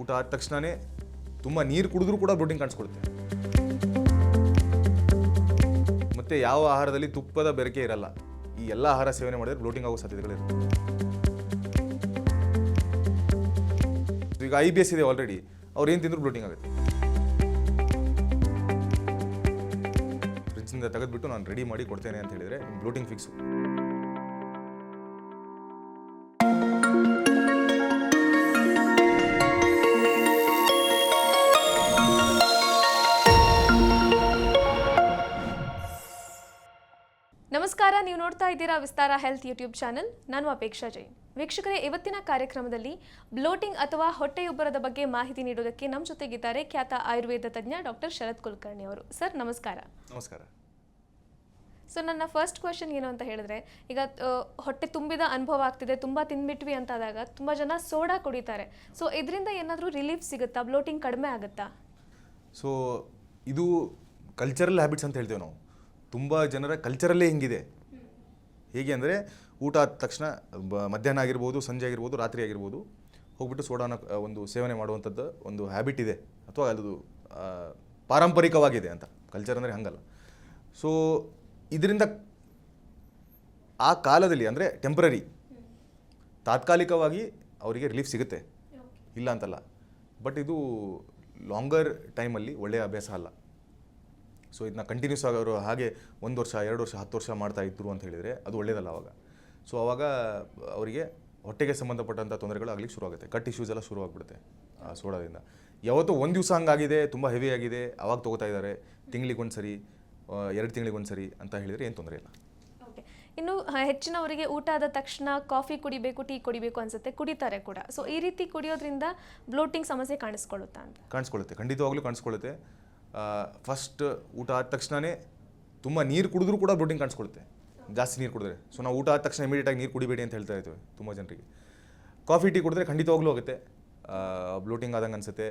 ಊಟ ಆದ ತಕ್ಷಣವೇ ತುಂಬ ನೀರು ಕುಡಿದ್ರೂ ಕೂಡ ಬ್ಲೋಟಿಂಗ್ ಕಾಣಿಸ್ಕೊಳುತ್ತೆ. ಮತ್ತು ಯಾವ ಆಹಾರದಲ್ಲಿ ತುಪ್ಪದ ಬೆರಕೆ ಇರಲ್ಲ. ಈ ಎಲ್ಲ ಆಹಾರ ಸೇವನೆ ಮಾಡಿದ್ರೆ ಬ್ಲೋಟಿಂಗ್ ಆಗೋ ಸಾಧ್ಯತೆಗಳಿರುತ್ತೆ. ಈಗ IBS ಇದೆ ಆಲ್ರೆಡಿ, ಅವ್ರು ಏನು ತಿಂದರೂ ಬ್ಲೋಟಿಂಗ್ ಆಗುತ್ತೆ. ಫ್ರಿಡ್ಜಿಂದ ತೆಗೆದುಬಿಟ್ಟು ನಾನು ರೆಡಿ ಮಾಡಿ ಕೊಡ್ತೇನೆ ಅಂತ ಹೇಳಿದರೆ ಬ್ಲೋಟಿಂಗ್ ಫಿಕ್ಸು. ನಮಸ್ಕಾರ, ನೀವು ನೋಡ್ತಾ ಇದ್ದೀರಾ ವಿಸ್ತಾರ ಹೆಲ್ತ್ ಯೂಟ್ಯೂಬ್ ಚಾನಲ್. ನಾನು ಅಪೇಕ್ಷಾ ಜೈನ್. ವೀಕ್ಷಕರೇ, ಇವತ್ತಿನ ಕಾರ್ಯಕ್ರಮದಲ್ಲಿ ಬ್ಲೋಟಿಂಗ್ ಅಥವಾ ಹೊಟ್ಟೆಯುಬ್ಬರದ ಬಗ್ಗೆ ಮಾಹಿತಿ ನೀಡೋದಕ್ಕೆ ನಮ್ಮ ಜೊತೆಗಿದ್ದಾರೆ ಖ್ಯಾತ ಆಯುರ್ವೇದ ತಜ್ಞ ಡಾಕ್ಟರ್ ಶರತ್ ಕುಲಕರ್ಣಿ ಅವರು. ಸರ್ ನಮಸ್ಕಾರ. ನಮಸ್ಕಾರ. ಸೊ ನನ್ನ ಫಸ್ಟ್ ಕ್ವೆಶನ್ ಏನು ಅಂತ ಹೇಳಿದ್ರೆ, ಈಗ ಹೊಟ್ಟೆ ತುಂಬಿದ ಅನುಭವ ಆಗ್ತಿದೆ, ತುಂಬ ತಿಂದ್ಬಿಟ್ವಿ ಅಂತಾದಾಗ ತುಂಬ ಜನ ಸೋಡಾ ಕುಡಿತಾರೆ. ಸೊ ಇದರಿಂದ ಏನಾದರೂ ರಿಲೀಫ್ ಸಿಗುತ್ತಾ, ಬ್ಲೋಟಿಂಗ್ ಕಡಿಮೆ ಆಗುತ್ತಾ? ಸೊ ಇದು ಕಲ್ಚರಲ್ ಹ್ಯಾಬಿಟ್ಸ್ ಅಂತ ಹೇಳ್ತೇವೆ ನಾವು. ತುಂಬ ಜನರ ಕಲ್ಚರಲ್ಲೇ ಹಿಂಗಿದೆ. ಹೇಗೆ ಅಂದರೆ ಊಟ ಆದ ತಕ್ಷಣ ಮಧ್ಯಾಹ್ನ ಆಗಿರ್ಬೋದು, ಸಂಜೆ ಆಗಿರ್ಬೋದು, ರಾತ್ರಿ ಆಗಿರ್ಬೋದು, ಹೋಗ್ಬಿಟ್ಟು ಸೋಡಾನ ಒಂದು ಸೇವನೆ ಮಾಡುವಂಥದ್ದು ಒಂದು ಹ್ಯಾಬಿಟ್ ಇದೆ, ಅಥವಾ ಅದು ಪಾರಂಪರಿಕವಾಗಿದೆ ಅಂತ. ಕಲ್ಚರ್ ಅಂದರೆ ಹಂಗಲ್ಲ. ಸೊ ಇದರಿಂದ ಆ ಕಾಲದಲ್ಲಿ ಅಂದರೆ ಟೆಂಪ್ರರಿ, ತಾತ್ಕಾಲಿಕವಾಗಿ ಅವರಿಗೆ ರಿಲೀಫ್ ಸಿಗುತ್ತೆ, ಇಲ್ಲ ಅಂತಲ್ಲ. ಬಟ್ ಇದು ಲಾಂಗರ್ ಟೈಮಲ್ಲಿ ಒಳ್ಳೆಯ ಅಭ್ಯಾಸ ಅಲ್ಲ. ಸೊ ಇದನ್ನ ಕಂಟಿನ್ಯೂಸ್ ಆಗೋರು ಹಾಗೆ 1 ವರ್ಷ 2 ವರ್ಷ 10 ವರ್ಷ ಮಾಡ್ತಾ ಇದ್ರು ಅಂತ ಹೇಳಿದರೆ ಅದು ಒಳ್ಳೆಯದಲ್ಲ ಅವಾಗ. ಸೊ ಆವಾಗ ಅವರಿಗೆ ಹೊಟ್ಟೆಗೆ ಸಂಬಂಧಪಟ್ಟಂಥ ತೊಂದರೆಗಳು ಆಗಲಿಕ್ಕೆ ಶುರುವಾಗುತ್ತೆ. ಕಟ್ ಇಶ್ಯೂಸ್ ಎಲ್ಲ ಶುರುವಾಗ್ಬಿಡುತ್ತೆ ಆ ಸೋಡಾದಿಂದ. ಯಾವತ್ತೋ ಒಂದು ದಿವಸ ಹಂಗಾಗಿದೆ, ತುಂಬ ಹೆವಿ ಆಗಿದೆ, ಅವಾಗ ತೊಗೋತಾ ಇದ್ದಾರೆ, ತಿಂಗಳಿಗೊಂದು ಸರಿ 2 ತಿಂಗಳಿಗೊಂದು ಸರಿ ಅಂತ ಹೇಳಿದರೆ ಏನು ತೊಂದರೆ ಇಲ್ಲ. ಓಕೆ, ಇನ್ನು ಹೆಚ್ಚಿನವರಿಗೆ ಊಟ ಆದ ತಕ್ಷಣ ಕಾಫಿ ಕುಡಿಬೇಕು, ಟೀ ಕುಡಿಬೇಕು ಅನ್ಸುತ್ತೆ, ಕುಡಿತಾರೆ ಕೂಡ. ಸೊ ಈ ರೀತಿ ಕುಡಿಯೋದ್ರಿಂದ ಬ್ಲೋಟಿಂಗ್ ಸಮಸ್ಯೆ ಕಾಣಿಸ್ಕೊಳ್ಳುತ್ತಾ ಅಂತ? ಕಾಣಿಸ್ಕೊಳ್ಳುತ್ತೆ, ಖಂಡಿತವಾಗ್ಲೂ ಕಾಣಿಸ್ಕೊಳ್ಳುತ್ತೆ. ಫಸ್ಟ್ ಊಟ ಆದ ತಕ್ಷಣವೇ ತುಂಬ ನೀರು ಕುಡಿದ್ರೂ ಕೂಡ ಬ್ಲೋಟಿಂಗ್ ಕಾಣಿಸ್ಕೊಳ್ಳುತ್ತೆ, ಜಾಸ್ತಿ ನೀರು ಕುಡಿದ್ರೆ. ಸೊ ನಾವು ಊಟ ಆದ ತಕ್ಷಣ ಇಮಿಡಿಯೇಟಾಗಿ ನೀರು ಕುಡಿಬೇಡಿ ಅಂತ ಹೇಳ್ತಾ ಇರ್ತೇವೆ ತುಂಬ ಜನರಿಗೆ. ಕಾಫಿ ಟೀ ಕುಡಿದ್ರೆ ಖಂಡಿತವಾಗ್ಲೂ ಆಗುತ್ತೆ, ಬ್ಲೋಟಿಂಗ್ ಆದಂಗೆ ಅನಿಸುತ್ತೆ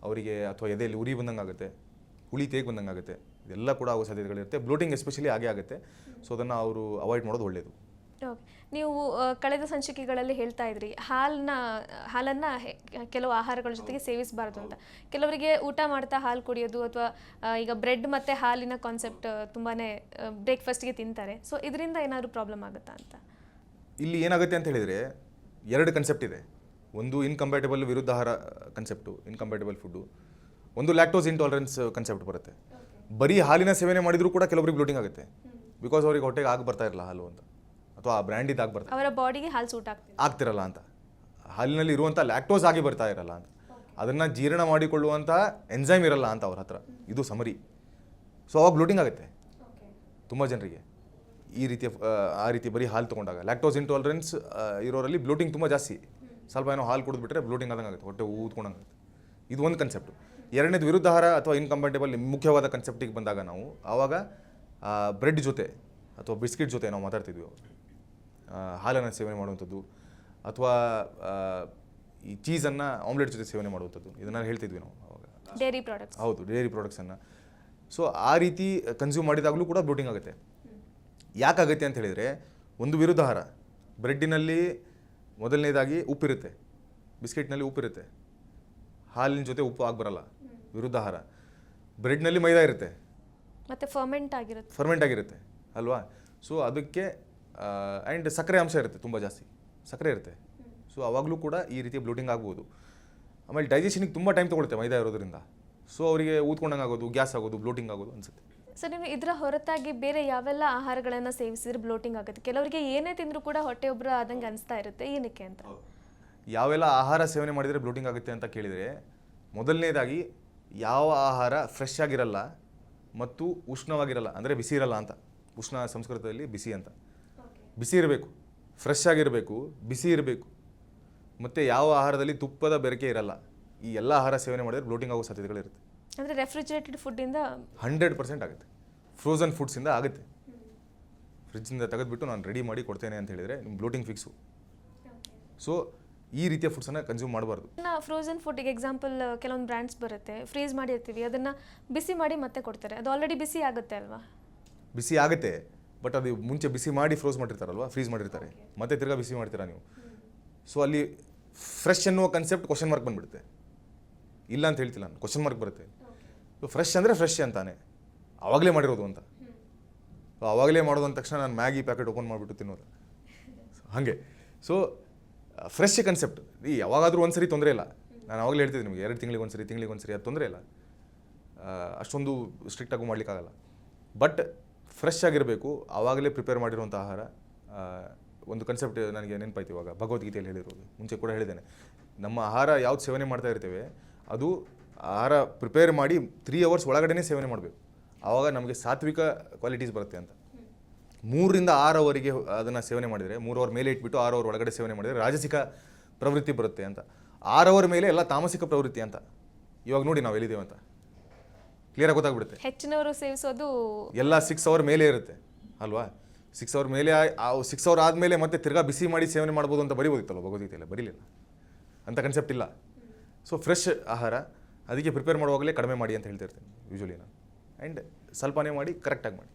ಅವರಿಗೆ, ಅಥವಾ ಎದೆಯಲ್ಲಿ ಉರಿ ಬಂದಂಗೆ ಆಗುತ್ತೆ, ಹುಳಿ ತೇಗ್ ಬಂದಂಗೆ ಆಗುತ್ತೆ. ಇದೆಲ್ಲ ಕೂಡ ಆಗೋ ಸಾಧ್ಯತೆಗಳಿರುತ್ತೆ. ಬ್ಲೋಟಿಂಗ್ ಎಸ್ಪೆಷಲಿ ಆಗೇ ಆಗುತ್ತೆ. ಸೊ ಅದನ್ನು ಅವರು ಅವಾಯ್ಡ್ ಮಾಡೋದು ಒಳ್ಳೆಯದು. ಓಕೆ, ನೀವು ಕಳೆದ ಸಂಚಿಕೆಗಳಲ್ಲಿ ಹೇಳ್ತಾ ಇದ್ರಿ ಹಾಲನ್ನು ಕೆಲವು ಆಹಾರಗಳ ಜೊತೆಗೆ ಸೇವಿಸಬಾರ್ದು ಅಂತ. ಕೆಲವರಿಗೆ ಊಟ ಮಾಡ್ತಾ ಹಾಲು ಕುಡಿಯೋದು, ಅಥವಾ ಈಗ ಬ್ರೆಡ್ ಮತ್ತು ಹಾಲಿನ ಕಾನ್ಸೆಪ್ಟ್ ತುಂಬಾ ಬ್ರೇಕ್ಫಾಸ್ಟ್ಗೆ ತಿಂತಾರೆ. ಸೊ ಇದರಿಂದ ಏನಾದರೂ ಪ್ರಾಬ್ಲಮ್ ಆಗುತ್ತಾ ಅಂತ? ಇಲ್ಲಿ ಏನಾಗುತ್ತೆ ಅಂತ ಹೇಳಿದರೆ 2 ಕನ್ಸೆಪ್ಟ್ ಇದೆ. ಒಂದು ಇನ್ಕಂಪ್ಯಾಟಬಲ್ ವಿರುದ್ಧ ಆಹಾರ ಕನ್ಸೆಪ್ಟು, ಇನ್ಕಂಪ್ಯಾಟಬಲ್ ಫುಡ್ಡು. ಒಂದು ಲ್ಯಾಕ್ಟೋಸ್ ಇಂಟಾಲರೆನ್ಸ್ ಕನ್ಸೆಪ್ಟ್ ಬರುತ್ತೆ. ಬರೀ ಹಾಲಿನ ಸೇವನೆ ಮಾಡಿದರೂ ಕೂಡ ಕೆಲವರಿಗೆ ಬ್ಲೋಟಿಂಗ್ ಆಗುತ್ತೆ, ಬಿಕಾಸ್ ಅವ್ರಿಗೆ ಹೊಟ್ಟೆಗೆ ಆಗಿ ಬರ್ತಾ ಇರಲ್ಲ ಹಾಲು ಅಂತ, ಅಥವಾ ಆ ಬ್ರ್ಯಾಂಡಿದ್ದು ಆಗಿ ಬರ್ತಾ ಅವರ ಬಾಡಿಗೆ ಹಾಲು ಸೂಟ್ ಆಗ್ತಿರಲ್ಲ ಅಂತ, ಹಾಲಿನಲ್ಲಿ ಇರುವಂಥ ಲ್ಯಾಕ್ಟೋಸ್ ಆಗಿ ಬರ್ತಾ ಇರಲ್ಲ ಅಂತ, ಅದನ್ನು ಜೀರ್ಣ ಮಾಡಿಕೊಳ್ಳುವಂಥ ಎನ್ಸೈಮ್ ಇರಲ್ಲ ಅಂತ ಅವ್ರ ಹತ್ರ. ಇದು ಸಮರಿ. ಸೊ ಅವಾಗ ಬ್ಲೋಟಿಂಗ್ ಆಗುತ್ತೆ ತುಂಬ ಜನರಿಗೆ. ಆ ರೀತಿ ಬರೀ ಹಾಲು ತೊಗೊಂಡಾಗ ಲ್ಯಾಕ್ಟೋಸ್ ಇಂಟಾಲರೆನ್ಸ್ ಇರೋರಲ್ಲಿ ಬ್ಲೋಟಿಂಗ್ ತುಂಬ ಜಾಸ್ತಿ. ಸ್ವಲ್ಪ ಏನೋ ಹಾಲು ಕುಡಿದ್ಬಿಟ್ರೆ ಬ್ಲೋಟಿಂಗ್ ಆದಂಗೆ ಆಗುತ್ತೆ, ಹೊಟ್ಟೆ ಊದ್ಕೊಂಡಂಗೆ. ಇದು ಒಂದು ಕನ್ಸೆಪ್ಟು. ಎರಡನೇದು ವಿರುದ್ಧ ಆಹಾರ ಅಥವಾ ಇನ್ಕಂಪ್ಯಾಟಬಲ್ ಮುಖ್ಯವಾದ ಕನ್ಸೆಪ್ಟಿಗೆ ಬಂದಾಗ ನಾವು ಆವಾಗ ಬ್ರೆಡ್ ಜೊತೆ ಅಥವಾ ಬಿಸ್ಕಿಟ್ ಜೊತೆ ನಾವು ಮಾತಾಡ್ತಿದ್ವಿ. ಹಾಲನ್ನು ಸೇವನೆ ಮಾಡುವಂಥದ್ದು, ಅಥವಾ ಈ ಚೀಸನ್ನು ಆಮ್ಲೆಟ್ ಜೊತೆ ಸೇವನೆ ಮಾಡುವಂಥದ್ದು, ಇದನ್ನು ಹೇಳ್ತಿದ್ವಿ ನಾವು ಆವಾಗ. Dairy products. ಹೌದು, ಡೈರಿ ಪ್ರಾಡಕ್ಟ್ಸನ್ನು. ಸೊ ಆ ರೀತಿ ಕನ್ಸ್ಯೂಮ್ ಮಾಡಿದಾಗಲೂ ಕೂಡ ಬ್ಲೋಟಿಂಗ್ ಆಗುತ್ತೆ. ಯಾಕಾಗುತ್ತೆ ಅಂತ ಹೇಳಿದರೆ, ಒಂದು ವಿರುದ್ಧ ಆಹಾರ, ಬ್ರೆಡ್ಡಿನಲ್ಲಿ ಮೊದಲನೇದಾಗಿ ಉಪ್ಪಿರುತ್ತೆ, ಬಿಸ್ಕೆಟ್ನಲ್ಲಿ ಉಪ್ಪಿರುತ್ತೆ, ಹಾಲಿನ ಜೊತೆ ಉಪ್ಪು ಬರಲ್ಲ, ವಿರುದ್ಧ ಆಹಾರ. ಬ್ರೆಡ್ನಲ್ಲಿ ಮೈದಾ ಇರುತ್ತೆ, ಮತ್ತು ಫರ್ಮೆಂಟ್ ಆಗಿರುತ್ತೆ ಅಲ್ವಾ. ಸೊ ಅದಕ್ಕೆ ಆ್ಯಂಡ್ ಸಕ್ಕರೆ ಅಂಶ ಇರುತ್ತೆ, ತುಂಬ ಜಾಸ್ತಿ ಸಕ್ಕರೆ ಇರುತ್ತೆ. ಸೊ ಆವಾಗಲೂ ಕೂಡ ಈ ರೀತಿ ಬ್ಲೋಟಿಂಗ್ ಆಗ್ಬೋದು. ಆಮೇಲೆ ಡೈಜೆಷನಿಗೆ ತುಂಬ ಟೈಮ್ ತೊಗೊಳುತ್ತೆ ಮೈದಾ ಇರೋದ್ರಿಂದ. ಸೊ ಅವರಿಗೆ ಊದ್ಕೊಂಡಂಗೆ ಆಗೋದು, ಗ್ಯಾಸ್ ಆಗೋದು, ಬ್ಲೋಟಿಂಗ್ ಆಗೋದು ಅನಿಸುತ್ತೆ. ಸರ್, ನೀವು ಇದರ ಹೊರತಾಗಿ ಬೇರೆ ಯಾವೆಲ್ಲ ಆಹಾರಗಳನ್ನು ಸೇವಿಸಿದ್ರೆ ಬ್ಲೋಟಿಂಗ್ ಆಗುತ್ತೆ? ಕೆಲವರಿಗೆ ಏನೇ ತಿಂದರೂ ಕೂಡ ಹೊಟ್ಟೆ ಉಬ್ಬರ ಆದಂಗೆ ಅನಿಸ್ತಾ ಇರುತ್ತೆ, ಏನಕ್ಕೆ ಅಂತ? ಯಾವೆಲ್ಲ ಆಹಾರ ಸೇವನೆ ಮಾಡಿದರೆ ಬ್ಲೋಟಿಂಗ್ ಆಗುತ್ತೆ ಅಂತ ಕೇಳಿದರೆ, ಮೊದಲನೇದಾಗಿ ಯಾವ ಆಹಾರ ಫ್ರೆಶ್ ಆಗಿರಲ್ಲ ಮತ್ತು ಉಷ್ಣವಾಗಿರಲ್ಲ, ಅಂದರೆ ಬಿಸಿ ಇರಲ್ಲ ಅಂತ. ಉಷ್ಣ ಸಂಸ್ಕೃತದಲ್ಲಿ ಬಿಸಿ ಅಂತ. ಬಿಸಿ ಇರಬೇಕು, ಫ್ರೆಶ್ ಆಗಿರಬೇಕು, ಬಿಸಿ ಇರಬೇಕು, ಮತ್ತು ಯಾವ ಆಹಾರದಲ್ಲಿ ತುಪ್ಪದ ಬೆರಕೆ ಇರಲ್ಲ. ಈ ಎಲ್ಲ ಆಹಾರ ಸೇವನೆ ಮಾಡಿದರೆ ಬ್ಲೋಟಿಂಗ್ ಆಗೋ ಸಾಧ್ಯತೆಗಳಿರುತ್ತೆ. ಅಂದರೆ ರೆಫ್ರಿಜರೇಟೆಡ್ ಫುಡ್ಡಿಂದ 100% ಆಗುತ್ತೆ. ಫ್ರೋಝನ್ ಫುಡ್ಸಿಂದ ಆಗುತ್ತೆ. ಫ್ರಿಡ್ಜಿಂದ ತೆಗೆದುಬಿಟ್ಟು ನಾನು ರೆಡಿ ಮಾಡಿ ಕೊಡ್ತೇನೆ ಅಂತ ಹೇಳಿದರೆ ನಿಮ್ಮ ಬ್ಲೋಟಿಂಗ್ ಫಿಕ್ಸು. ಸೊ ಈ ರೀತಿಯ ಫುಡ್ಸನ್ನು ಕನ್ಸ್ಯೂಮ್ ಮಾಡಬಾರ್ದು. ಫ್ರೋಝನ್ ಫುಡ್ಗೆ ಎಕ್ಸಾಂಪಲ್ ಕೆಲವೊಂದು ಬ್ರ್ಯಾಂಡ್ಸ್ ಬರುತ್ತೆ, ಫ್ರೀಸ್ ಮಾಡಿರ್ತೀವಿ, ಅದನ್ನು ಬಿಸಿ ಮಾಡಿ ಮತ್ತೆ ಕೊಡ್ತಾರೆ. ಅದು ಆಲ್ರೆಡಿ ಬಿಸಿ ಆಗುತ್ತೆ ಅಲ್ವಾ? ಬಿಸಿ ಆಗುತ್ತೆ, ಬಟ್ ಅದು ಮುಂಚೆ ಬಿಸಿ ಮಾಡಿ ಫ್ರೋಸ್ ಮಾಡಿರ್ತಾರಲ್ವ, ಫ್ರೀಸ್ ಮಾಡಿರ್ತಾರೆ, ಮತ್ತೆ ತಿರ್ಗಾ ಬಿಸಿ ಮಾಡ್ತೀರಾ ನೀವು. ಸೊ ಅಲ್ಲಿ ಫ್ರೆಶ್ ಅನ್ನುವ ಕನ್ಸೆಪ್ಟ್ ಕ್ವಶನ್ ಮಾರ್ಕ್ ಬಂದುಬಿಡುತ್ತೆ. ಇಲ್ಲ ಅಂತ ಹೇಳ್ತಿಲ್ಲ ನಾನು, ಕ್ವಶನ್ ಮಾರ್ಕ್ ಬರುತ್ತೆ. ಫ್ರೆಶ್ ಅಂದರೆ ಫ್ರೆಶ್ ಅಂತಾನೆ, ಆವಾಗಲೇ ಮಾಡಿರೋದು ಅಂತ. ಆವಾಗಲೇ ಮಾಡೋದು ಅಂದ ತಕ್ಷಣ ನಾನು ಮ್ಯಾಗಿ ಪ್ಯಾಕೆಟ್ ಓಪನ್ ಮಾಡಿಬಿಟ್ಟು ತಿನ್ನೋದು ಹಾಗೆ. ಸೊ ಫ್ರೆಶ್ ಕನ್ಸೆಪ್ಟ್ ಈ ಯಾವಾಗಾದರೂ ಒಂದು ಸರಿ ತೊಂದರೆ ಇಲ್ಲ. ನಾನು ಆವಾಗಲೇ ಹೇಳ್ತಿದ್ದೆ ನಿಮಗೆ, 2 ತಿಂಗಳಿಗೆ ಒಂದು ಸರಿ ಅದು ತೊಂದರೆ ಇಲ್ಲ, ಅಷ್ಟೊಂದು ಸ್ಟ್ರಿಕ್ಟಾಗೂ ಮಾಡಲಿಕ್ಕಾಗಲ್ಲ. ಬಟ್ ಫ್ರೆಶ್ ಆಗಿರಬೇಕು, ಆವಾಗಲೇ ಪ್ರಿಪೇರ್ ಮಾಡಿರುವಂಥ ಆಹಾರ. ಒಂದು ಕನ್ಸೆಪ್ಟ್ ನನಗೆ ನೆನಪಾಯ್ತು ಇವಾಗ, ಭಗವದ್ಗೀತೆಯಲ್ಲಿ ಹೇಳಿರೋದು, ಮುಂಚೆ ಕೂಡ ಹೇಳಿದ್ದೇನೆ. ನಮ್ಮ ಆಹಾರ ಯಾವ್ದು ಸೇವನೆ ಮಾಡ್ತಾ ಇರ್ತೇವೆ ಅದು ಆಹಾರ ಪ್ರಿಪೇರ್ ಮಾಡಿ 3 ಅವರ್ಸ್ ಒಳಗಡೆ ಸೇವನೆ ಮಾಡಬೇಕು. ಆವಾಗ ನಮಗೆ ಸಾತ್ವಿಕ ಕ್ವಾಲಿಟೀಸ್ ಬರುತ್ತೆ ಅಂತ. 3ರಿಂದ 6 ಅವರಿಗೆ ಅದನ್ನು ಸೇವನೆ ಮಾಡಿದರೆ, 3 ಅವರ್ ಮೇಲೆ ಇಟ್ಬಿಟ್ಟು 6 ಅವರ್ ಒಳಗಡೆ ಸೇವನೆ ಮಾಡಿದರೆ ರಾಜಸಿಕ ಪ್ರವೃತ್ತಿ ಬರುತ್ತೆ ಅಂತ. 6 ಅವರ್ ಮೇಲೆ ಎಲ್ಲ ತಾಮಸಿಕ ಪ್ರವೃತ್ತಿ ಅಂತ. ಇವಾಗ ನೋಡಿ ನಾವು ಎಲ್ಲಿದ್ದೇವೆ ಅಂತ ಕ್ಲಿಯರಾಗಿ ಗೊತ್ತಾಗ್ಬಿಡುತ್ತೆ. ಹೆಚ್ಚಿನವರು ಸೇವಿಸೋದು ಎಲ್ಲ 6 ಅವರ್ ಮೇಲೆ ಇರುತ್ತೆ ಅಲ್ವಾ. 6 ಅವರ್ ಮೇಲೆ 6 ಅವರ್ ಆದಮೇಲೆ ಮತ್ತೆ ತಿರ್ಗಾ ಬಿಸಿ ಮಾಡಿ ಸೇವನೆ ಮಾಡ್ಬೋದು ಅಂತ ಬರಿಬೋದಿತ್ತಲ್ಲ ಭಗವದ್ಗೀತೆಯಲ್ಲಿ, ಬರೀಲಿಲ್ಲ ಅಂತ ಕನ್ಸೆಪ್ಟ್ ಇಲ್ಲ. ಸೊ ಫ್ರೆಶ್ ಆಹಾರ ಅದಕ್ಕೆ ಪ್ರಿಪೇರ್ ಮಾಡುವಾಗಲೇ ಕಡಿಮೆ ಮಾಡಿ ಅಂತ ಹೇಳ್ತಿರ್ತೇನೆ ಯೂಶ್ವಲಿ ನಾನು. ಆ್ಯಂಡ್ ಸ್ವಲ್ಪನೇ ಮಾಡಿ ಕರೆಕ್ಟಾಗಿ ಮಾಡಿ.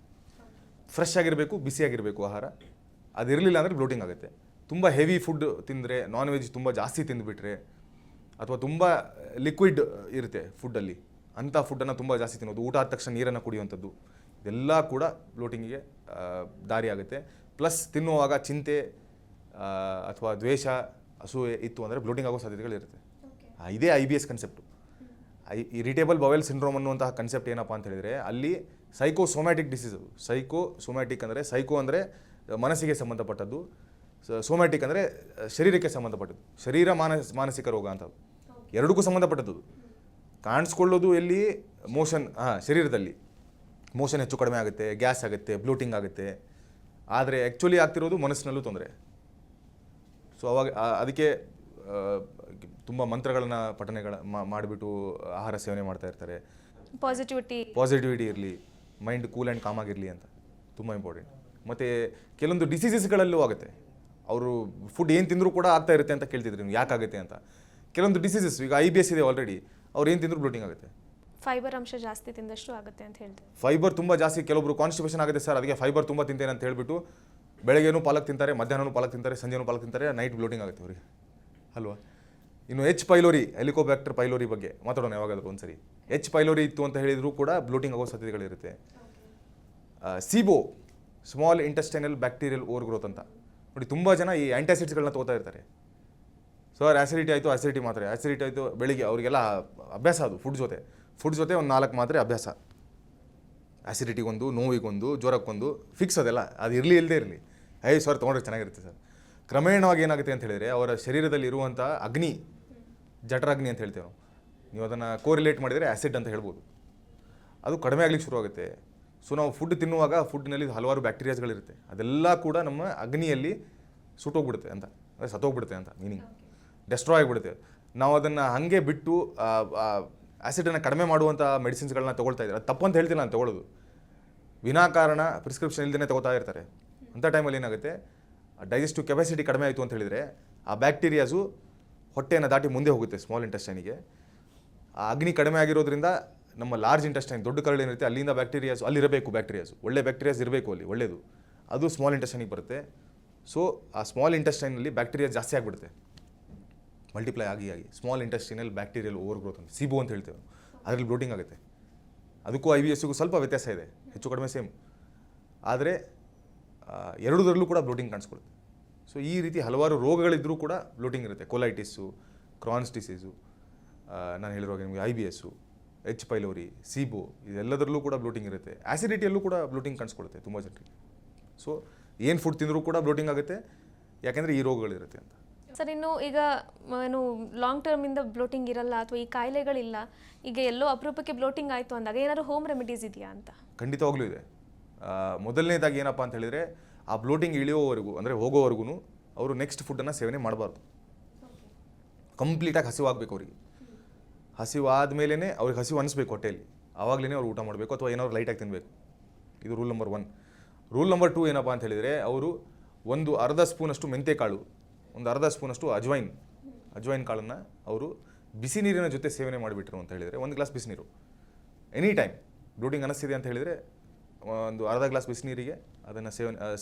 ಫ್ರೆಶ್ ಆಗಿರಬೇಕು, ಬಿಸಿಯಾಗಿರಬೇಕು ಆಹಾರ. ಅದಿರಲಿಲ್ಲ ಅಂದರೆ ಬ್ಲೋಟಿಂಗ್ ಆಗುತ್ತೆ. ತುಂಬ ಹೆವಿ ಫುಡ್ ತಿಂದರೆ, ನಾನ್ ವೆಜ್ ತುಂಬ ಜಾಸ್ತಿ ತಿಂದುಬಿಟ್ರೆ, ಅಥವಾ ತುಂಬ ಲಿಕ್ವಿಡ್ ಇರುತ್ತೆ ಫುಡ್ಡಲ್ಲಿ, ಅಂಥ ಫುಡ್ಡನ್ನು ತುಂಬ ಜಾಸ್ತಿ ತಿನ್ನೋದು, ಊಟ ಆದ ತಕ್ಷಣ ನೀರನ್ನು ಕುಡಿಯುವಂಥದ್ದು, ಇದೆಲ್ಲ ಕೂಡ ಬ್ಲೋಟಿಂಗಿಗೆ ದಾರಿ ಆಗುತ್ತೆ. ಪ್ಲಸ್ ತಿನ್ನುವಾಗ ಚಿಂತೆ ಅಥವಾ ದ್ವೇಷ, ಅಸೂಯೆ ಇತ್ತು ಅಂದರೆ ಬ್ಲೋಟಿಂಗ್ ಆಗೋ ಸಾಧ್ಯತೆಗಳಿರುತ್ತೆ. ಇದೇ IBS concept. Irritable bowel syndrome ಅನ್ನುವಂತಹ ಕನ್ಸೆಪ್ಟ್ ಏನಪ್ಪ ಅಂತ ಹೇಳಿದರೆ, ಅಲ್ಲಿ ಸೈಕೋಸೋಮ್ಯಾಟಿಕ್ ಡಿಸೀಸ್ ಅದು. ಸೈಕೋಸೋಮ್ಯಾಟಿಕ್ ಅಂದರೆ, ಸೈಕೋ ಅಂದರೆ ಮನಸ್ಸಿಗೆ ಸಂಬಂಧಪಟ್ಟದ್ದು, ಸೋಮ್ಯಾಟಿಕ್ ಅಂದರೆ ಶರೀರಕ್ಕೆ ಸಂಬಂಧಪಟ್ಟದ್ದು. ಶರೀರ ಮಾನಸಿಕ ರೋಗ ಅಂತ, ಎರಡಕ್ಕೂ ಸಂಬಂಧಪಟ್ಟದ್ದು. ಕಾಣಿಸ್ಕೊಳ್ಳೋದು ಎಲ್ಲಿ? ಮೋಷನ್, ಶರೀರದಲ್ಲಿ ಮೋಷನ್ ಹೆಚ್ಚು ಕಡಿಮೆ ಆಗುತ್ತೆ, ಗ್ಯಾಸ್ ಆಗುತ್ತೆ, ಬ್ಲೋಟಿಂಗ್ ಆಗುತ್ತೆ. ಆದರೆ ಆ್ಯಕ್ಚುಲಿ ಆಗ್ತಿರೋದು ಮನಸ್ಸಿನಲ್ಲೂ ತೊಂದರೆ. ಸೊ ಅವಾಗ ಅದಕ್ಕೆ ತುಂಬ ಮಂತ್ರಗಳನ್ನ ಮಾಡಿಬಿಟ್ಟು ಆಹಾರ ಸೇವನೆ ಮಾಡ್ತಾ ಇರ್ತಾರೆ. ಪಾಸಿಟಿವಿಟಿ ಇರಲಿ, ಮೈಂಡ್ ಕೂಲ್ ಆ್ಯಂಡ್ ಕಾಮ್ ಆಗಿರಲಿ ಅಂತ, ತುಂಬ ಇಂಪಾರ್ಟೆಂಟ್. ಮತ್ತು ಕೆಲವೊಂದು ಡಿಸೀಸಸ್ಗಳಲ್ಲೂ ಆಗುತ್ತೆ. ಅವರು ಫುಡ್ ಏನು ತಿಂದರೂ ಕೂಡ ಆಗ್ತಾ ಇರುತ್ತೆ ಅಂತ ಕೇಳ್ತಿದ್ರಿ ನೀವು, ಯಾಕಾಗುತ್ತೆ ಅಂತ. ಕೆಲವೊಂದು ಡಿಸೀಸಸ್, ಈಗ IBS ಇದೆ ಆಲ್ರೆಡಿ, ಅವ್ರು ಏನು ತಿಂದರೂ ಬ್ಲೋಟಿಂಗ್ ಆಗುತ್ತೆ. ಫೈಬರ್ ಅಂಶ ಜಾಸ್ತಿ ತಿಂದಷ್ಟು ಆಗುತ್ತೆ ಅಂತ ಹೇಳ್ತಾರೆ. ಫೈಬರ್ ತುಂಬ ಜಾಸ್ತಿ, ಕೆಲವೊಬ್ರು ಕಾನ್ಸ್ಟಿಪೇಷನ್ ಆಗುತ್ತೆ ಸರ್, ಅದಕ್ಕೆ ಫೈಬರ್ ತುಂಬ ತಿಂತೇನೆ ಅಂತ ಹೇಳ್ಬಿಟ್ಟು ಬೆಳಗ್ಗೆನೂ ಪಾಲಕ್ ತಿಂತಾರೆ, ಮಧ್ಯಾಹ್ನನೂ ಪಾಲಕ್ ತಿಂತಾರೆ, ಸಂಜೆನೂ ಪಾಲಕ್ ತಿಂತಾರೆ, ನೈಟ್ ಬ್ಲೋಟಿಂಗ್ ಆಗುತ್ತೆ ಅವ್ರಿಗೆ ಅಲ್ವಾ. ಇನ್ನು H. ಪೈಲೋರಿ, ಹೆಲಿಕೋಬ್ಯಾಕ್ಟರ್ ಪೈಲೋರಿ ಬಗ್ಗೆ ಮಾತಾಡೋಣ ಯಾವಾಗಾದರೂ ಒಂದ್ಸರಿ. H. ಪೈಲೋರಿ ಇತ್ತು ಅಂತ ಹೇಳಿದರೂ ಕೂಡ ಬ್ಲೋಟಿಂಗ್ ಆಗೋ ಸಾಧ್ಯತೆಗಳಿರುತ್ತೆ. SIBO, small intestinal bacterial over growth ಅಂತ ನೋಡಿ, ತುಂಬ ಜನ ಈ ಆ್ಯಂಟಾಸಿಡ್ಸ್ಗಳನ್ನ ತೊಗೋತಾ ಇರ್ತಾರೆ. ಸರ್ ಆ್ಯಸಿಡಿಟಿ ಆಯಿತು, ಆ್ಯಸಿಡಿಟಿ ಆಯಿತು ಬೆಳಿಗ್ಗೆ, ಅವರಿಗೆಲ್ಲ ಅಭ್ಯಾಸ ಅದು. ಫುಡ್ ಜೊತೆ ಒಂದು 4 ಮಾತ್ರೆ ಅಭ್ಯಾಸ. ಆ್ಯಸಿಡಿಟಿಗೊಂದು, ನೋವಿಗೊಂದು, ಜ್ವರಕ್ಕೊಂದು ಫಿಕ್ಸ್, ಅದೆಲ್ಲ ಅದು ಇಲ್ಲದೇ ಇರಲಿ. ಸರ್ ತೊಗೊಂಡ್ರೆ ಚೆನ್ನಾಗಿರುತ್ತೆ ಸರ್. ಕ್ರಮೇಣವಾಗಿ ಏನಾಗುತ್ತೆ ಅಂತ ಹೇಳಿದರೆ, ಅವರ ಶರೀರದಲ್ಲಿ ಇರುವಂಥ ಅಗ್ನಿ, ಜಠರಾಗ್ನಿ ಅಂತ ಹೇಳ್ತೇವೆ ನಾವು, ನೀವು ಅದನ್ನು ಕೋರಿಲೇಟ್ ಮಾಡಿದರೆ ಆ್ಯಸಿಡ್ ಅಂತ ಹೇಳ್ಬೋದು, ಅದು ಕಡಿಮೆ ಆಗಲಿಕ್ಕೆ ಶುರುವಾಗುತ್ತೆ. ಸೊ ನಾವು ಫುಡ್ ತಿನ್ನುವಾಗ ಫುಡ್ನಲ್ಲಿ ಹಲವಾರು ಬ್ಯಾಕ್ಟೀರಿಯಾಸ್ಗಳಿರುತ್ತೆ, ಅದೆಲ್ಲ ಕೂಡ ನಮ್ಮ ಅಗ್ನಿಯಲ್ಲಿ ಸುಟ್ಟೋಗ್ಬಿಡುತ್ತೆ ಅಂತ, ಅಂದರೆ ಸತ್ತೋಗ್ಬಿಡುತ್ತೆ ಅಂತ ಮೀನಿಂಗ್, ಡೆಸ್ಟ್ರಾಯ್ ಆಗಿಬಿಡುತ್ತೆ. ನಾವು ಅದನ್ನು ಹಾಗೆ ಬಿಟ್ಟು ಆ್ಯಸಿಡನ್ನು ಕಡಿಮೆ ಮಾಡುವಂಥ ಮೆಡಿಸಿನ್ಸ್ಗಳನ್ನ ತೊಗೊಳ್ತಾ ಇದ್ದಾರೆ. ಅದು ತಪ್ಪು ಅಂತ ಹೇಳ್ತೀನಿ ನಾನು ತೊಗೊಳ್ಳೋದು. ವಿನಾಕಾರಣ ಪ್ರಿಸ್ಕ್ರಿಪ್ಷನ್ ಇಲ್ಲದೇ ತೊಗೋತಾ ಇರ್ತಾರೆ. ಅಂಥ ಟೈಮಲ್ಲಿ ಏನಾಗುತ್ತೆ, ಡೈಜೆಸ್ಟಿವ್ ಕೆಪಾಸಿಟಿ ಕಡಿಮೆ ಆಯಿತು ಅಂತ ಹೇಳಿದರೆ, ಆ ಬ್ಯಾಕ್ಟೀರಿಯಾಸು ಹೊಟ್ಟೆಯನ್ನು ದಾಟಿ ಮುಂದೆ ಹೋಗುತ್ತೆ ಸ್ಮಾಲ್ ಇಂಟೆಸ್ಟೈನಿಗೆ. ಆ ಅಗ್ನಿ ಕಡಿಮೆ ಆಗಿರೋದ್ರಿಂದ ನಮ್ಮ ಲಾರ್ಜ್ ಇಂಟೆಸ್ಟೈನ್, ದೊಡ್ಡ ಕರಳು ಏನಿರುತ್ತೆ, ಅಲ್ಲಿಂದ ಬ್ಯಾಕ್ಟೀರಿಯಾಸು ಅಲ್ಲಿರಬೇಕು, ಒಳ್ಳೆ ಬ್ಯಾಕ್ಟೀರಿಯಾಸ್ ಇರಬೇಕು ಅಲ್ಲಿ, ಒಳ್ಳೆಯದು, ಅದು ಸ್ಮಾಲ್ ಇಂಟೆಸ್ಟೈನಿಗೆ ಬರುತ್ತೆ. ಸೊ ಆ ಸ್ಮಾಲ್ ಇಂಟೆಸ್ಟೈನಲ್ಲಿ ಬ್ಯಾಕ್ಟೀರಿಯಾ ಜಾಸ್ತಿ ಆಗಿಬಿಡುತ್ತೆ, ಮಲ್ಟಿಪ್ಲೈ ಆಗಿ small intestinal bacterial over growth ಅಂತ, SIBO ಅಂತ ಹೇಳ್ತೇವೆ. ಅದರಲ್ಲಿ ಬ್ಲೋಟಿಂಗ್ ಆಗುತ್ತೆ. ಅದಕ್ಕೂ IBSಗೂ ಸ್ವಲ್ಪ ವ್ಯತ್ಯಾಸ ಇದೆ, ಹೆಚ್ಚು ಕಡಿಮೆ ಸೇಮ್, ಆದರೆ ಎರಡರಲ್ಲೂ ಕೂಡ ಬ್ಲೋಟಿಂಗ್ ಕಾಣಿಸ್ಕೊಳುತ್ತೆ. ಸೊ ಈ ರೀತಿ ಹಲವಾರು ರೋಗಗಳಿದ್ದರೂ ಕೂಡ ಬ್ಲೋಟಿಂಗ್ ಇರುತ್ತೆ. ಕೊಲೈಟಿಸ್ಸು, ಕ್ರಾನ್ಸ್ ಡಿಸೀಸು, ನಾನು ಹೇಳಿರುವಾಗ ನಿಮಗೆ IBS, H. ಪೈಲೋರಿ, SIBO, ಇದೆಲ್ಲದರಲ್ಲೂ ಕೂಡ ಬ್ಲೋಟಿಂಗ್ ಇರುತ್ತೆ. ಆ್ಯಸಿಡಿಟಿಯಲ್ಲೂ ಕೂಡ ಬ್ಲೋಟಿಂಗ್ ಕಾಣಿಸ್ಕೊಳುತ್ತೆ ತುಂಬ ಜನರಿಗೆ. ಸೊ ಏನು ಫುಡ್ ತಿಂದರೂ ಕೂಡ ಬ್ಲೋಟಿಂಗ್ ಆಗುತ್ತೆ, ಯಾಕೆಂದರೆ ಈ ರೋಗಗಳಿರುತ್ತೆ ಅಂತ. ಸರ್, ಇನ್ನು ಈಗ ಏನು ಲಾಂಗ್ ಟರ್ಮಿಂದ ಬ್ಲೋಟಿಂಗ್ ಇರಲ್ಲ ಅಥವಾ ಈ ಕಾಯಿಲೆಗಳಿಲ್ಲ, ಈಗ ಎಲ್ಲೋ ಅಪರೂಪಕ್ಕೆ ಬ್ಲೋಟಿಂಗ್ ಆಯಿತು ಅಂದಾಗ ಏನಾದರೂ ಹೋಮ್ ರೆಮಿಡೀಸ್ ಇದೆಯಾ ಅಂತ? ಖಂಡಿತವಾಗ್ಲೂ ಇದೆ. ಮೊದಲನೇದಾಗಿ ಏನಪ್ಪ ಅಂತ ಹೇಳಿದರೆ, ಆ ಬ್ಲೋಟಿಂಗ್ ಇಳಿಯೋವರೆಗೂ, ಅಂದರೆ ಹೋಗೋವರೆಗೂ ಅವರು ನೆಕ್ಸ್ಟ್ ಫುಡ್ಡನ್ನು ಸೇವನೆ ಮಾಡಬಾರ್ದು. ಕಂಪ್ಲೀಟಾಗಿ ಹಸಿವಾಗಬೇಕು ಅವರಿಗೆ. ಹಸಿವಾದ ಅವ್ರಿಗೆ ಹಸಿವು ಅನಿಸ್ಬೇಕು ಹೊಟ್ಟೆಯಲ್ಲಿ, ಆವಾಗಲೇ ಅವ್ರು ಊಟ ಮಾಡಬೇಕು ಅಥವಾ ಏನಾದ್ರು ಲೈಟಾಗಿ ತಿನ್ನಬೇಕು. ಇದು ರೂಲ್ ನಂಬರ್ 1. ರೂಲ್ ನಂಬರ್ 2 ಏನಪ್ಪ ಅಂತ ಹೇಳಿದರೆ, ಅವರು ಒಂದು ಅರ್ಧ ಸ್ಪೂನಷ್ಟು ಮೆಂತೆಕಾಳು, ಒಂದು ಅರ್ಧ ಸ್ಪೂನಷ್ಟು ಅಜ್ವೈನ್ ಕಾಳನ್ನು ಅವರು ಬಿಸಿ ನೀರಿನ ಜೊತೆ ಸೇವನೆ ಮಾಡಿಬಿಟ್ರು ಅಂತ ಹೇಳಿದರೆ, 1 ಗ್ಲಾಸ್ ಬಿಸಿನೀರು ಎನಿ ಟೈಮ್ ಬ್ಲೋಟಿಂಗ್ ಅನಿಸ್ತಿದೆ ಅಂತ ಹೇಳಿದರೆ, ಒಂದು ಅರ್ಧ ಗ್ಲಾಸ್ ಬಿಸಿನೀರಿಗೆ ಅದನ್ನು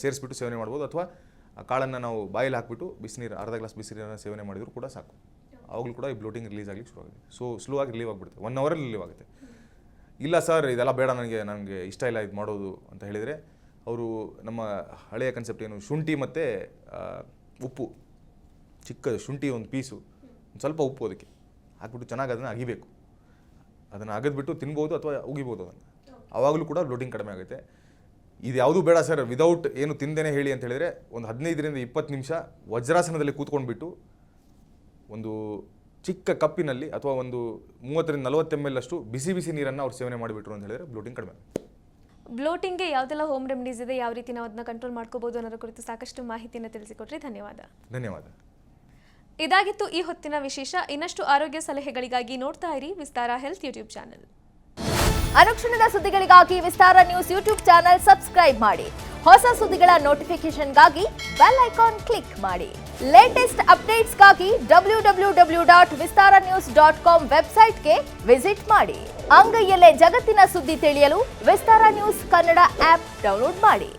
ಸೇರಿಸ್ಬಿಟ್ಟು ಸೇವನೆ ಮಾಡ್ಬೋದು. ಅಥವಾ ಆ ಕಾಳನ್ನು ನಾವು ಬಾಯಲ್ಲಿ ಹಾಕಿಬಿಟ್ಟು ಅರ್ಧ ಗ್ಲಾಸ್ ಬಿಸಿನೀರನ್ನು ಸೇವನೆ ಮಾಡಿದರೂ ಕೂಡ ಸಾಕು. ಆವಾಗಲೂ ಕೂಡ ಈ ಬ್ಲೋಟಿಂಗ್ ರಿಲೀಸ್ ಆಗಲಿಕ್ಕೆ ಶುರು ಆಗುತ್ತೆ. ಸೊ ಸ್ಲೋ ಆಗಿ ರಿಲೀವ್ ಆಗಿಬಿಡುತ್ತೆ, 1 ಅವರಲ್ಲಿ ರಿಲೀವ್ ಆಗುತ್ತೆ. ಇಲ್ಲ ಸರ್ ಇದೆಲ್ಲ ಬೇಡ, ನನಗೆ ಇಷ್ಟ ಇಲ್ಲ ಇದು ಮಾಡೋದು ಅಂತ ಹೇಳಿದರೆ ಅವರು ನಮ್ಮ ಹಳೆಯ ಕನ್ಸೆಪ್ಟ್ ಏನು, ಶುಂಠಿ ಮತ್ತು ಉಪ್ಪು, ಚಿಕ್ಕ ಶುಂಠಿ ಒಂದು ಪೀಸು, ಒಂದು ಸ್ವಲ್ಪ ಉಪ್ಪು ಅದಕ್ಕೆ ಹಾಕ್ಬಿಟ್ಟು ಚೆನ್ನಾಗಿ ಅದನ್ನು ಅಗಿಬೇಕು. ಅದನ್ನು ಅಗದ್ಬಿಟ್ಟು ತಿನ್ಬೋದು ಅಥವಾ ಉಗಿಬೋದು ಅದನ್ನು. ಆವಾಗಲೂ ಕೂಡ ಬ್ಲೋಟಿಂಗ್ ಕಡಿಮೆ ಆಗುತ್ತೆ. ಇದು ಯಾವುದೂ ಬೇಡ ಸರ್, ವಿದೌಟ್ ಏನು ತಿಂದೇನೆ ಹೇಳಿ ಅಂತ ಹೇಳಿದರೆ ಒಂದು 15ರಿಂದ 20 ನಿಮಿಷ ವಜ್ರಾಸನದಲ್ಲಿ ಕೂತ್ಕೊಂಡ್ಬಿಟ್ಟು ಒಂದು ಚಿಕ್ಕ ಕಪ್ಪಿನಲ್ಲಿ ಅಥವಾ ಒಂದು 30ರಿಂದ 40 ml ಅಷ್ಟು ಬಿಸಿ ಬಿಸಿ ನೀರನ್ನು ಅವ್ರು ಸೇವನೆ ಮಾಡಿಬಿಟ್ರು ಅಂತ ಹೇಳಿದರೆ ಬ್ಲೋಟಿಂಗ್ ಕಡಿಮೆ ಆಗುತ್ತೆ. ಬ್ಲೋಟಿಂಗ್ಗೆ ಯಾವುದೆಲ್ಲ ಹೋಮ್ ರೆಮಿಡೀಸ್ ಇದೆ, ಯಾವ ರೀತಿ ನಾವು ಅದನ್ನ ಕಂಟ್ರೋಲ್ ಮಾಡ್ಕೋಬಹುದು ಅನ್ನೋದ್ರ ಕುರಿತು ಸಾಕಷ್ಟು ಮಾಹಿತಿಯನ್ನು ತಿಳಿಸಿಕೊಟ್ರಿ. ಧನ್ಯವಾದ. ಧನ್ಯವಾದ. ಇದಾಗಿತ್ತು ಈ ಹೊತ್ತಿನ ವಿಶೇಷ. ಇನ್ನಷ್ಟು ಆರೋಗ್ಯ ಸಲಹೆಗಳಿಗಾಗಿ ನೋಡ್ತಾ ಇರಿ ವಿಸ್ತಾರ ಹೆಲ್ತ್ ಯೂಟ್ಯೂಬ್ ಚಾನೆಲ್. ಅನುಕ್ಷಣದ ಸುದ್ದಿಗಳಿಗಾಗಿ ವಿಸ್ತಾರ ನ್ಯೂಸ್ ಯೂಟ್ಯೂಬ್ ಚಾನೆಲ್ ಸಬ್ಸ್ಕ್ರೈಬ್ ಮಾಡಿ. ಹೊಸ ಸುದ್ದಿಗಳ ನೋಟಿಫಿಕೇಶನ್ಗಾಗಿ ಬೆಲ್ ಐಕಾನ್ ಕ್ಲಿಕ್ ಮಾಡಿ. ಲೇಟೆಸ್ಟ್ ಅಪ್ಡೇಟ್ಸ್ಗಾಗಿ www.vistaranews.com ವೆಬ್ಸೈಟ್ಗೆ ವಿಸಿಟ್ ಮಾಡಿ. ಅಂಗೈಯಲ್ಲೇ ಜಗತ್ತಿನ ಸುದ್ದಿ ತಿಳಿಯಲು ವಿಸ್ತಾರ ನ್ಯೂಸ್ ಕನ್ನಡ ಆಪ್ ಡೌನ್ಲೋಡ್ ಮಾಡಿ.